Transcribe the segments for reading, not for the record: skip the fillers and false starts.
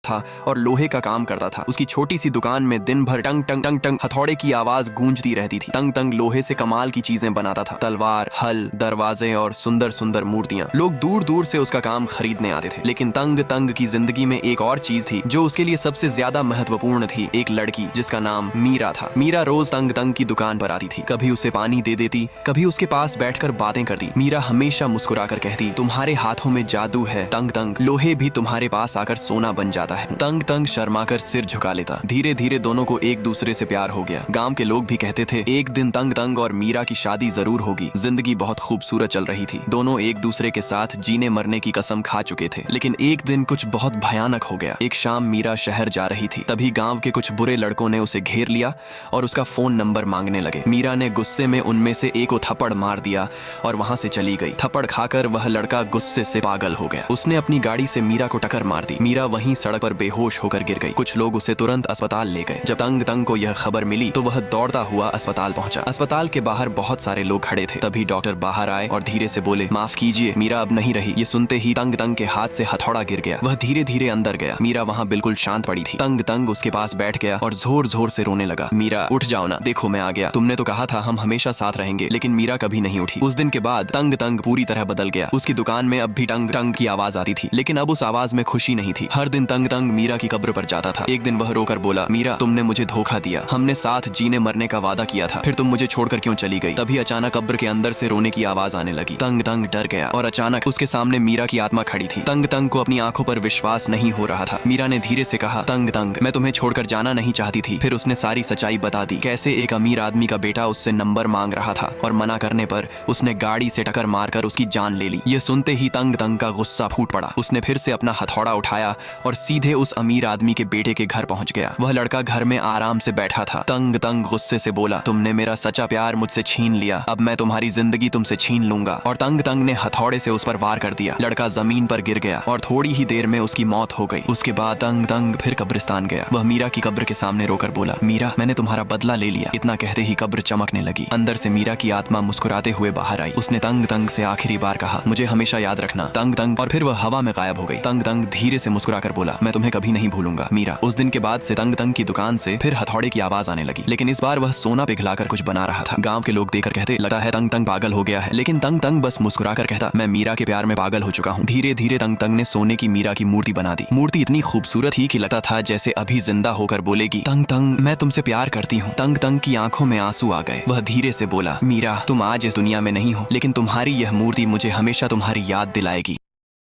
था और लोहे का काम करता था। उसकी छोटी सी दुकान में दिन भर टंग टंग टंग टंग हथौड़े की आवाज गूंजती रहती थी। तंग तंग लोहे से कमाल की चीजें बनाता था, तलवार, हल, दरवाजे और सुंदर सुंदर मूर्तियां। लोग दूर दूर से उसका काम खरीदने आते थे। लेकिन तंग तंग की जिंदगी में एक और चीज थी जो उसके लिए सबसे ज्यादा महत्वपूर्ण थी, एक लड़की जिसका नाम मीरा था। मीरा रोज तंग तंग की दुकान पर आती थी, कभी उसे पानी दे देती, कभी उसके पास बैठकर बातें करती। मीरा हमेशा मुस्कुराकर कहती, तुम्हारे हाथों में जादू है तंग तंग, लोहे भी तुम्हारे पास आकर सोना बन जाता है। तंग तंग शर्माकर सिर झुका लेता। धीरे धीरे दोनों को एक दूसरे से प्यार हो गया। गांव के लोग भी कहते थे एक दिन तंग तंग और मीरा की शादी जरूर होगी। जिंदगी बहुत खूबसूरत चल रही थी। दोनों एक दूसरे के साथ जीने मरने की कसम खा चुके थे। लेकिन एक दिन कुछ बहुत भयानक हो गया। एक शाम मीरा शहर जा रही थी, तभी गांव के कुछ बुरे लड़कों ने उसे घेर लिया और उसका फोन नंबर मांगने लगे। मीरा ने गुस्से में उनमें से एक को थप्पड़ मार दिया और वहां से चली गई। थप्पड़ खाकर वह लड़का गुस्से से पागल हो गया। उसने अपनी गाड़ी से मीरा को टक्कर मार दी। मीरा वहीं सड़क पर बेहोश होकर गिर गई। कुछ लोग उसे तुरंत अस्पताल ले गए। जब तंग तंग को यह खबर मिली तो वह दौड़ता हुआ अस्पताल पहुंचा। अस्पताल के बाहर बहुत सारे लोग खड़े थे। तभी डॉक्टर बाहर आए और धीरे से बोले, माफ कीजिए, मीरा अब नहीं रही। ये सुनते ही तंग तंग के हाथ से हथौड़ा गिर गया। वह धीरे धीरे अंदर गया। मीरा वहां बिल्कुल शांत पड़ी थी। तंग तंग उसके पास बैठ गया और जोर जोर से रोने लगा। मीरा उठ जाओ ना, देखो मैं आ गया। तुमने तो कहा था हम हमेशा साथ रहेंगे। लेकिन मीरा कभी नहीं उठी। उस दिन के बाद तंग तंग पूरी तरह बदल गया। उसकी दुकान में अब भी टंग टंग की आवाज आती थी, लेकिन अब उस आवाज में खुशी नहीं थी। हर दिन तंग तंग मीरा की कब्र पर जाता था। एक दिन वह रोकर बोला, मीरा तुमने मुझे धोखा दिया। हमने साथ जीने मरने का वादा किया था, फिर तुम मुझे छोड़कर क्यों चली गई? तभी अचानक कब्र के अंदर से रोने की आवाज आने लगी। तंग तंग डर गया और अचानक उसके सामने मीरा की आत्मा खड़ी थी। तंग तंग को अपनी आंखों पर विश्वास नहीं हो रहा था। मीरा ने धीरे से कहा, तंग तंग मैं तुम्हें छोड़कर जाना नहीं चाहती थी। फिर उसने सारी सच्चाई बता दी, कैसे एक अमीर आदमी का बेटा उससे नंबर मांग रहा था और मना करने पर उसने गाड़ी से टक्कर मारकर उसकी जान ले ली। ये सुनते ही तंग तंग का गुस्सा फूट पड़ा। उसने फिर से अपना हथौड़ा उठाया और सीधे उस अमीर आदमी के बेटे के घर पहुंच गया। वह लड़का घर में आराम से बैठा था। तंग तंग गुस्से से बोला, तुमने मेरा सच्चा प्यार मुझसे छीन लिया, अब मैं तुम्हारी जिंदगी तुमसे छीन लूंगा। और तंग तंग ने हथौड़े से उस पर वार कर दिया। लड़का जमीन पर गिर गया और थोड़ी ही देर में उसकी मौत हो गई। उसके बाद तंग तंग फिर कब्रिस्तान गया। वह मीरा की कब्र के सामने रोकर बोला, मीरा मैंने तुम्हारा बदला ले लिया। इतना कहते ही कब्र चमकने लगी। अंदर से मीरा की आत्मा मुस्कुराते हुए बाहर आई। उसने तंग तंग से आखिरी बार कहा, मुझे हमेशा याद रखना तंग तंग। और फिर वह हवा में गायब हो गई। तंग तंग धीरे से मुस्कुराकर बोला, मैं तुम्हें कभी नहीं भूलूंगा मीरा। उस दिन के बाद से तंग तंग की दुकान से फिर हथौड़े की आवाज आने लगी, लेकिन इस बार वह सोना पिघलाकर कुछ बना रहा था। गांव के लोग देखकर कहते, लगता है तंग तंग पागल हो गया है। लेकिन तंग तंग बस मुस्कुराकर कहता, मैं मीरा के प्यार में पागल हो चुका हूँ। धीरे धीरे तंग तंग ने सोने की मीरा की मूर्ति बना दी। मूर्ति इतनी खूबसूरत थी कि लगता था जैसे अभी जिंदा होकर बोलेगी, तंग तंग मैं तुमसे प्यार करती हूँ। तंग तंग की आंखों में आंसू आ गए। वह धीरे से बोला, मीरा तुम आज इस दुनिया में नहीं हो, लेकिन तुम्हारी यह मूर्ति मुझे हमेशा तुम्हारी याद दिलाएगी।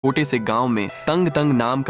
छोटे से गांव में तंग तंग नाम का